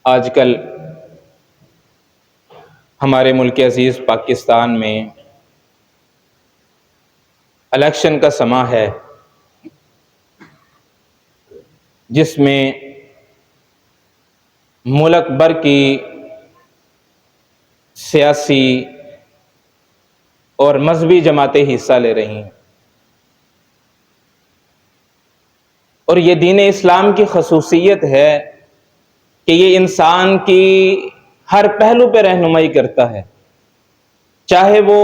آج کل ہمارے ملک عزیز پاکستان میں الیکشن کا سماں ہے، جس میں ملک بھر کی سیاسی اور مذہبی جماعتیں حصہ لے رہی ہیں، اور یہ دین اسلام کی خصوصیت ہے کہ یہ انسان کی ہر پہلو پہ رہنمائی کرتا ہے، چاہے وہ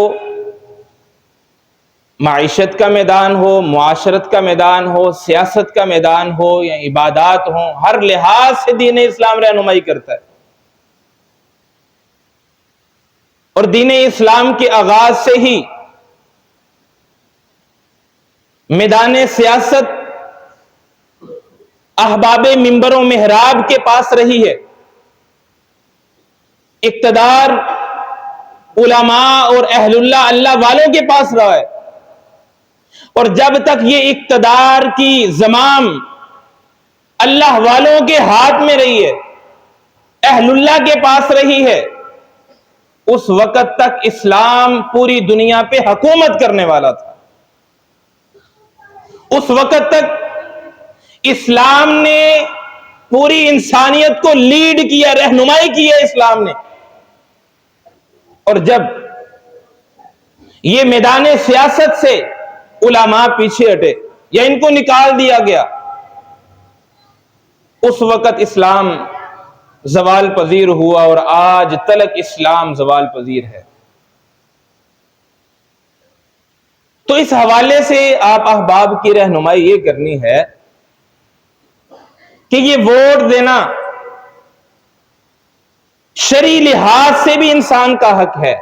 معیشت کا میدان ہو، معاشرت کا میدان ہو، سیاست کا میدان ہو یا عبادات ہوں، ہر لحاظ سے دین اسلام رہنمائی کرتا ہے۔ اور دین اسلام کے آغاز سے ہی میدان سیاست احباب منبر و محراب کے پاس رہی ہے، اقتدار علماء اور اہل اللہ والوں کے پاس رہا ہے، اور جب تک یہ اقتدار کی زمام اللہ والوں کے ہاتھ میں رہی ہے، اہل اللہ کے پاس رہی ہے، اس وقت تک اسلام پوری دنیا پہ حکومت کرنے والا تھا۔ اس وقت تک اسلام نے پوری انسانیت کو لیڈ کیا، رہنمائی کی ہے اسلام نے۔ اور جب یہ میدان سیاست سے علماء پیچھے ہٹے یا ان کو نکال دیا گیا، اس وقت اسلام زوال پذیر ہوا، اور آج تلک اسلام زوال پذیر ہے۔ تو اس حوالے سے آپ احباب کی رہنمائی یہ کرنی ہے کہ یہ ووٹ دینا شرعی لحاظ سے بھی انسان کا حق ہے۔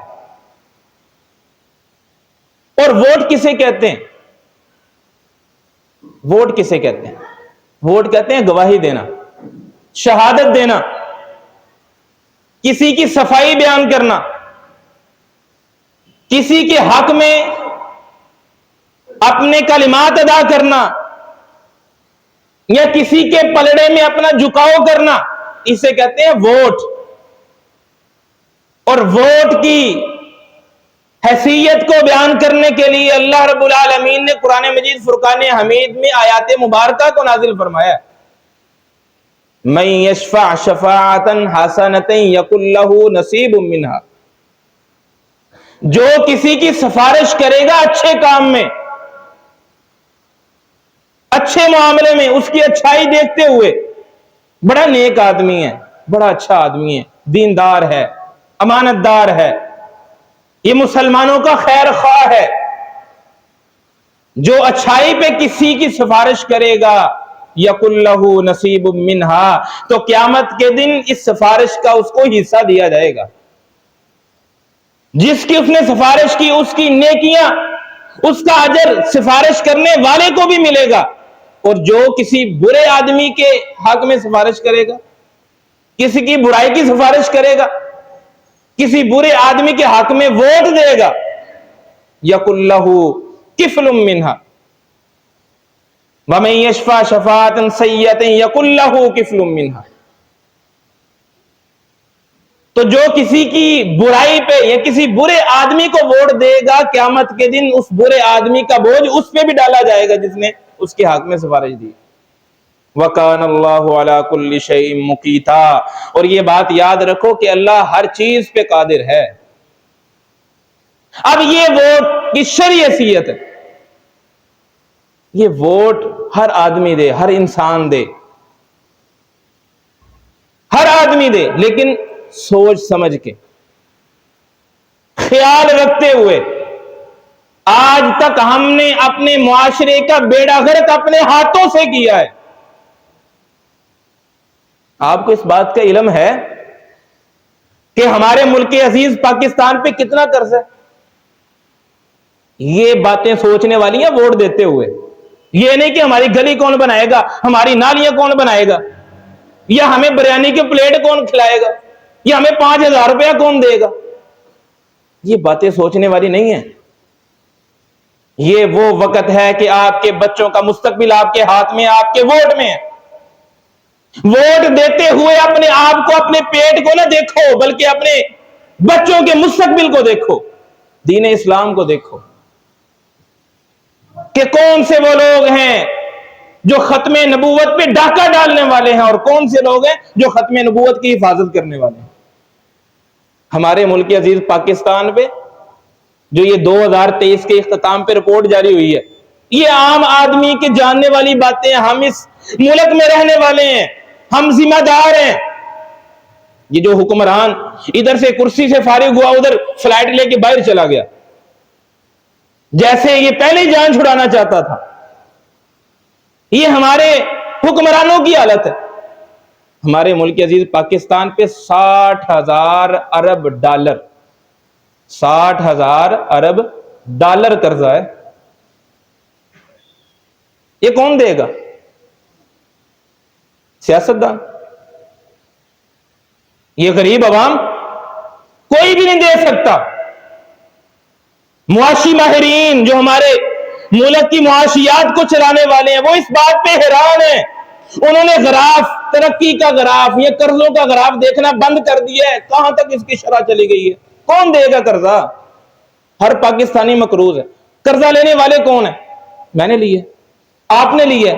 اور ووٹ کسے کہتے ہیں؟ ووٹ کسے کہتے ہیں؟ ووٹ کہتے ہیں گواہی دینا، شہادت دینا، کسی کی صفائی بیان کرنا، کسی کے حق میں اپنے کلمات ادا کرنا، یا کسی کے پلڑے میں اپنا جھکاؤ کرنا، اسے کہتے ہیں ووٹ۔ اور ووٹ کی حیثیت کو بیان کرنے کے لیے اللہ رب العالمین نے قرآن مجید فرقان حمید میں آیات مبارکہ کو نازل فرمایا، من یشفع شفاعتا حسنۃ یکن لہ نصیب منہا، جو کسی کی سفارش کرے گا اچھے کام میں، اچھے معاملے میں، اس کی اچھائی دیکھتے ہوئے، بڑا نیک آدمی ہے، بڑا اچھا آدمی ہے، دیندار ہے، امانت دار ہے، یہ مسلمانوں کا خیر خواہ ہے، جو اچھائی پہ کسی کی سفارش کرے گا یقل لہ نصیب منہا، تو قیامت کے دن اس سفارش کا اس کو حصہ دیا جائے گا۔ جس کی اس نے سفارش کی، اس کی نیکیاں، اس کا اجر سفارش کرنے والے کو بھی ملے گا۔ اور جو کسی برے آدمی کے حق میں سفارش کرے گا، کسی کی برائی کی سفارش کرے گا، کسی برے آدمی کے حق میں ووٹ دے گا، یقل لہ کفل منہا ومن یشفع شفاعۃ سیئۃ یقل لہ کفل منہا۔ تو جو کسی کی برائی پہ یا کسی برے آدمی کو ووٹ دے گا، قیامت کے دن اس برے آدمی کا بوجھ اس پہ بھی ڈالا جائے گا جس نے اس کے حق میں سفارش دی۔ وَكَانَ اللَّهُ عَلَى كُلِّ شَيْءٍ مُقِيتًا، اور یہ بات یاد رکھو کہ اللہ ہر چیز پہ قادر ہے۔ اب یہ ووٹ کی شرعی حیثیت ہے، یہ ووٹ ہر آدمی دے، ہر انسان دے، ہر آدمی دے، لیکن سوچ سمجھ کے، خیال رکھتے ہوئے۔ آج تک ہم نے اپنے معاشرے کا بیڑا غرق اپنے ہاتھوں سے کیا ہے۔ آپ کو اس بات کا علم ہے کہ ہمارے ملک عزیز پاکستان پہ کتنا قرض ہے؟ یہ باتیں سوچنے والی ہیں ووٹ دیتے ہوئے، یہ نہیں کہ ہماری گلی کون بنائے گا، ہماری نالیاں کون بنائے گا، یا ہمیں بریانی کی پلیٹ کون کھلائے گا، یا ہمیں 5,000 روپیہ کون دے گا۔ یہ باتیں سوچنے والی نہیں ہیں۔ یہ وہ وقت ہے کہ آپ کے بچوں کا مستقبل آپ کے ہاتھ میں، آپ کے ووٹ میں ہے۔ ووٹ دیتے ہوئے اپنے آپ کو، اپنے پیٹ کو نہ دیکھو، بلکہ اپنے بچوں کے مستقبل کو دیکھو، دین اسلام کو دیکھو کہ کون سے وہ لوگ ہیں جو ختم نبوت پہ ڈاکہ ڈالنے والے ہیں، اور کون سے لوگ ہیں جو ختم نبوت کی حفاظت کرنے والے ہیں۔ ہمارے ملک عزیز پاکستان پہ جو یہ 2023 کے اختتام پہ رپورٹ جاری ہوئی ہے، یہ عام آدمی کے جاننے والی باتیں ہیں۔ ہم اس ملک میں رہنے والے ہیں، ہم ذمہ دار ہیں۔ یہ جو حکمران ادھر سے کرسی سے فارغ ہوا، ادھر فلائٹ لے کے باہر چلا گیا، جیسے یہ پہلے ہی جان چھڑانا چاہتا تھا۔ یہ ہمارے حکمرانوں کی حالت ہے۔ ہمارے ملک عزیز پاکستان پہ 60,000 ارب ڈالر 60,000 ارب ڈالر قرضہ ہے۔ یہ کون دے گا؟ سیاستدان؟ یہ غریب عوام؟ کوئی بھی نہیں دے سکتا۔ معاشی ماہرین جو ہمارے ملک کی معاشیات کو چلانے والے ہیں، وہ اس بات پہ حیران ہیں۔ انہوں نے غراف، ترقی کا غراف یا قرضوں کا غراف دیکھنا بند کر دیا ہے۔ کہاں تک اس کی شرح چلی گئی ہے؟ کون دے گا قرضہ؟ ہر پاکستانی مقروض ہے۔ قرضہ لینے والے کون ہیں؟ میں نے لیا، آپ نے لیا،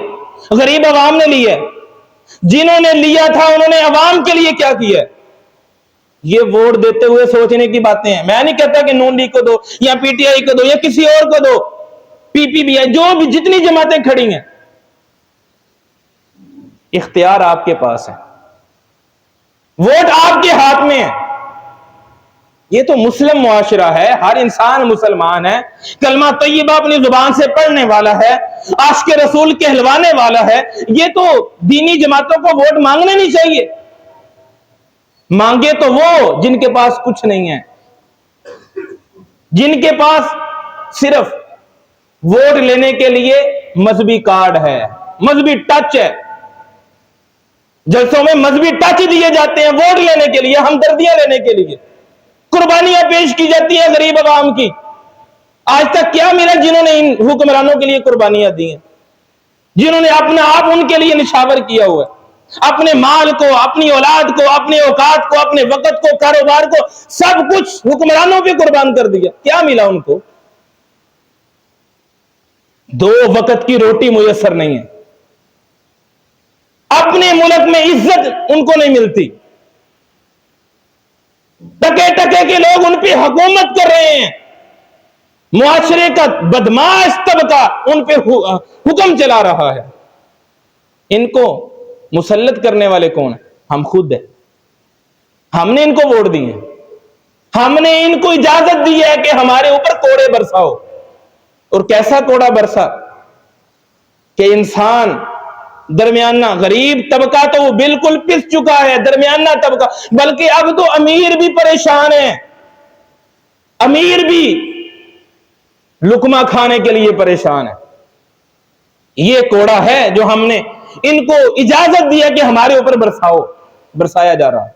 غریب عوام نے لیا۔ جنہوں نے لیا تھا انہوں نے عوام کے لیے کیا کیا؟ یہ ووٹ دیتے ہوئے سوچنے کی باتیں ہیں۔ میں نہیں کہتا کہ نون لیگ کو دو یا پی ٹی آئی کو دو یا کسی اور کو دو، پی پی بی ہے، جو بھی جتنی جماعتیں کھڑی ہیں، اختیار آپ کے پاس ہے، ووٹ آپ کے ہاتھ میں ہے۔ یہ تو مسلم معاشرہ ہے، ہر انسان مسلمان ہے، کلمہ طیبہ اپنی زبان سے پڑھنے والا ہے، عاشق رسول کہلوانے والا ہے۔ یہ تو دینی جماعتوں کو ووٹ مانگنے نہیں چاہیے۔ مانگے تو وہ جن کے پاس کچھ نہیں ہے، جن کے پاس صرف ووٹ لینے کے لیے مذہبی کارڈ ہے، مذہبی ٹچ ہے۔ جلسوں میں مذہبی ٹچ دیے جاتے ہیں ووٹ لینے کے لیے، ہمدردیاں لینے کے لیے، قربانیاں پیش کی جاتی ہیں غریب عوام کی۔ آج تک کیا ملا جنہوں نے ان حکمرانوں کے لیے قربانیاں دی ہیں، جنہوں نے اپنا آپ ان کے لیے نشاور کیا ہوا ہے، اپنے مال کو، اپنی اولاد کو، اپنے اوقات کو، اپنے وقت کو، کاروبار کو، سب کچھ حکمرانوں پہ قربان کر دیا۔ کیا ملا ان کو؟ 2 وقت کی روٹی میسر نہیں ہے، اپنے ملک میں عزت ان کو نہیں ملتی، ٹکے ٹکے کے لوگ ان پہ حکومت کر رہے ہیں، معاشرے کا بدماش طبقہ ان پہ حکم چلا رہا ہے۔ ان کو مسلط کرنے والے کون ہیں؟ ہم خود ہیں۔ ہم نے ان کو ووٹ دی ہیں، ہم نے ان کو اجازت دی ہے کہ ہمارے اوپر کوڑے برساؤ۔ اور کیسا کوڑا برسا کہ انسان درمیانہ، غریب طبقہ تو وہ بالکل پس چکا ہے، درمیانہ طبقہ، بلکہ اب تو امیر بھی پریشان ہے، امیر بھی لقمہ کھانے کے لیے پریشان ہے۔ یہ کوڑا ہے جو ہم نے ان کو اجازت دی ہے کہ ہمارے اوپر برسایا جا رہا ہے۔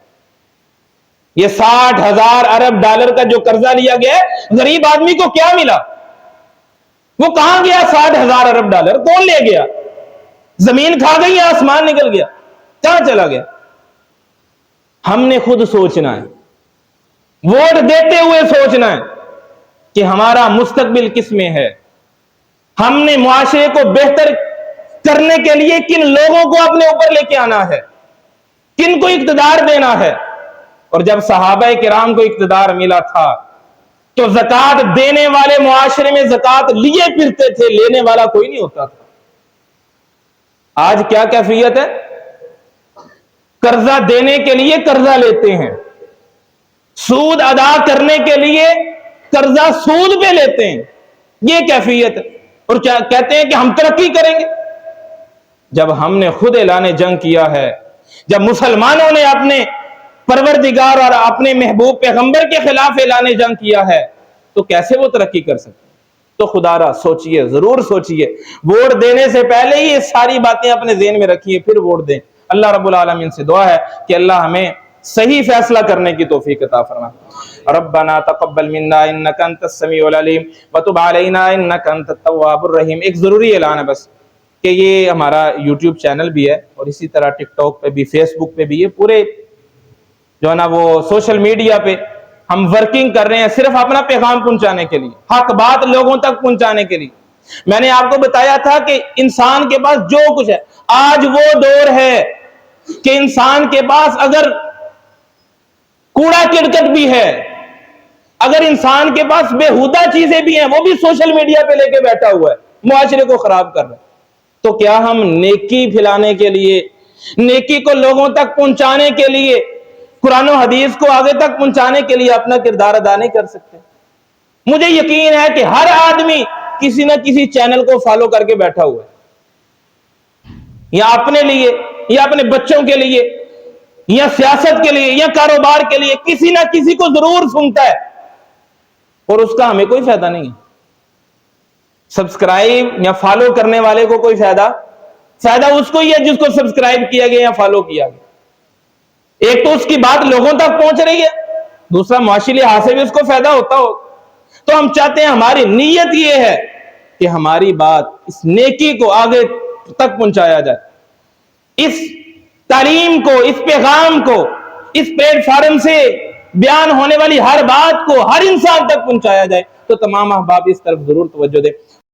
یہ 60,000 ارب ڈالر کا جو قرضہ لیا گیا ہے، غریب آدمی کو کیا ملا؟ وہ کہاں گیا 60,000 ارب ڈالر؟ کون لے گیا؟ زمین کھا گئی یا آسمان نکل گیا؟ کہاں چلا گیا؟ ہم نے خود سوچنا ہے، ووٹ دیتے ہوئے سوچنا ہے کہ ہمارا مستقبل کس میں ہے۔ ہم نے معاشرے کو بہتر کرنے کے لیے کن لوگوں کو اپنے اوپر لے کے آنا ہے، کن کو اقتدار دینا ہے۔ اور جب صحابہ کرام کو اقتدار ملا تھا تو زکوٰۃ دینے والے معاشرے میں زکوٰۃ لیے پھرتے تھے، لینے والا کوئی نہیں ہوتا تھا۔ آج کیا کیفیت ہے؟ قرضہ دینے کے لیے قرضہ لیتے ہیں، سود ادا کرنے کے لیے قرضہ سود پہ لیتے ہیں، یہ کیفیت ہے۔ اور کہتے ہیں کہ ہم ترقی کریں گے۔ جب ہم نے خود اعلان جنگ کیا ہے، جب مسلمانوں نے اپنے پروردگار اور اپنے محبوب پیغمبر کے خلاف اعلان جنگ کیا ہے، تو کیسے وہ ترقی کر سکتے؟ تو خدا را سوچئے، ضرور سوچئے، ووٹ دینے سے پہلے ہی یہ ساری باتیں اپنے ذہن میں رکھیے، پھر ووٹ دیں۔ اللہ رب العالمین سے دعا ہے کہ اللہ ہمیں صحیح فیصلہ کرنے کی توفیق عطا فرمائے۔ ربنا تقبل منا انک انت السمیع العلیم وتب علینا انک انت التواب الرحیم۔ ایک ضروری اعلان ہے بس، کہ یہ ہمارا یوٹیوب چینل بھی ہے اور اسی طرح ٹک ٹاک پہ بھی، فیس بک پہ بھی، یہ پورے جو ہے نا وہ سوشل میڈیا پہ ہم ورکنگ کر رہے ہیں صرف اپنا پیغام پہنچانے کے لیے، حق بات لوگوں تک پہنچانے کے لیے۔ میں نے آپ کو بتایا تھا کہ انسان کے پاس جو کچھ ہے، آج وہ دور ہے کہ انسان کے پاس اگر کوڑا کرکٹ بھی ہے، اگر انسان کے پاس بےہودہ چیزیں بھی ہیں، وہ بھی سوشل میڈیا پہ لے کے بیٹھا ہوا ہے، معاشرے کو خراب کر رہا ہے۔ تو کیا ہم نیکی پھیلانے کے لیے، نیکی کو لوگوں تک پہنچانے کے لیے، قرآن و حدیث کو آگے تک پہنچانے کے لیے اپنا کردار ادا نہیں کر سکتے؟ مجھے یقین ہے کہ ہر آدمی کسی نہ کسی چینل کو فالو کر کے بیٹھا ہوا ہے، یا اپنے لیے، یا اپنے بچوں کے لیے، یا سیاست کے لیے، یا کاروبار کے لیے، کسی نہ کسی کو ضرور سنتا ہے، اور اس کا ہمیں کوئی فائدہ نہیں ہے۔ سبسکرائب یا فالو کرنے والے کو کوئی فائدہ اس کو ہی ہے جس کو سبسکرائب کیا گیا یا فالو کیا گیا۔ ایک تو اس کی بات لوگوں تک پہنچ رہی ہے، دوسرا معاشی لحاظ سے بھی اس کو فائدہ ہوتا ہو۔ تو ہم چاہتے ہیں، ہماری نیت یہ ہے کہ ہماری بات اس نیکی کو آگے تک پہنچایا جائے، اس تعلیم کو، اس پیغام کو، اس پلیٹ فارم سے بیان ہونے والی ہر بات کو ہر انسان تک پہنچایا جائے۔ تو تمام احباب اس طرف ضرور توجہ دیں۔